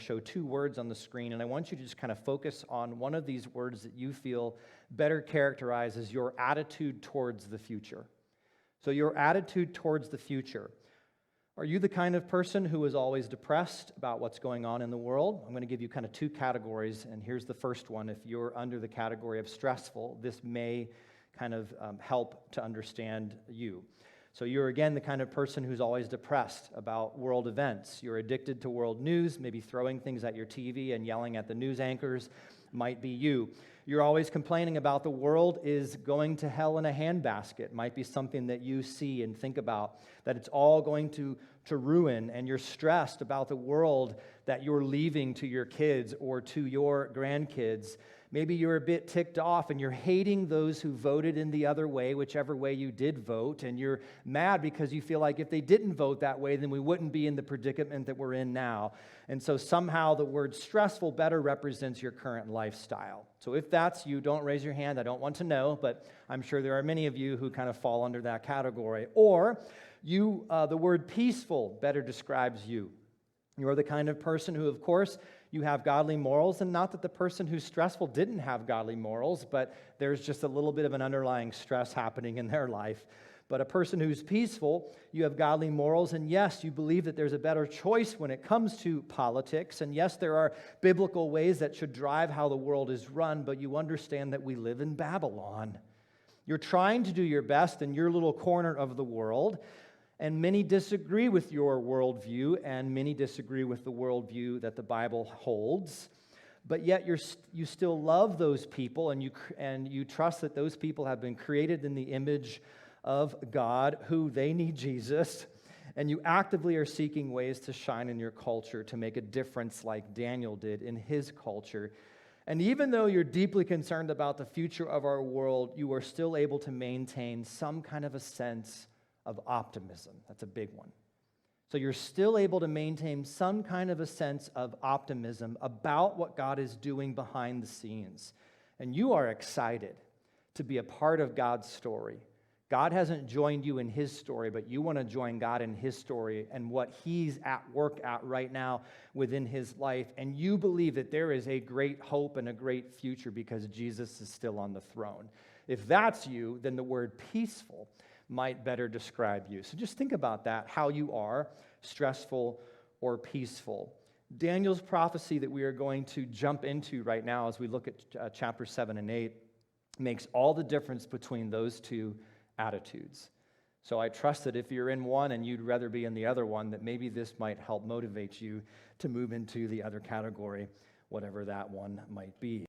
to show two words on the screen, and I want you to just kind of focus on one of these words that you feel better characterizes your attitude towards the future. So your attitude towards the future. Are you the kind of person who is always depressed about what's going on in the world? I'm going to give you kind of two categories, and here's the first one. If you're under the category of stressful, this may kind of help to understand you. So you're, again, the kind of person who's always depressed about world events. You're addicted to world news, maybe throwing things at your TV and yelling at the news anchors might be you. You're always complaining about the world is going to hell in a handbasket. Might be something that you see and think about, that it's all going to ruin, and you're stressed about the world that you're leaving to your kids or to your grandkids. Maybe you're a bit ticked off and you're hating those who voted in the other way, whichever way you did vote, and you're mad because you feel like if they didn't vote that way, then we wouldn't be in the predicament that we're in now. And so somehow the word stressful better represents your current lifestyle. So if that's you, don't raise your hand. I don't want to know, but I'm sure there are many of you who kind of fall under that category. Or you, the word peaceful better describes you. You're the kind of person who, of course, you have godly morals, and not that the person who's stressful didn't have godly morals, but there's just a little bit of an underlying stress happening in their life. But a person who's peaceful, you have godly morals, and yes, you believe that there's a better choice when it comes to politics, and yes, there are biblical ways that should drive how the world is run, but you understand that we live in Babylon. You're trying to do your best in your little corner of the world, and many disagree with your worldview, and many disagree with the worldview that the Bible holds. But yet you still love those people, and you trust that those people have been created in the image of God, who they need Jesus. And you actively are seeking ways to shine in your culture, to make a difference like Daniel did in his culture. And even though you're deeply concerned about the future of our world, you are still able to maintain some kind of a sense of optimism. That's a big one. So you're still able to maintain some kind of a sense of optimism about what God is doing behind the scenes. And you are excited to be a part of God's story. God hasn't joined you in his story, but you want to join God in his story and what he's at work at right now within his life. And you believe that there is a great hope and a great future because Jesus is still on the throne. If that's you, then the word peaceful might better describe you. So just think about that, how you are, stressful or peaceful. Daniel's prophecy that we are going to jump into right now as we look at chapter 7 and 8 makes all the difference between those two attitudes. So I trust that if you're in one and you'd rather be in the other one, that maybe this might help motivate you to move into the other category, whatever that one might be.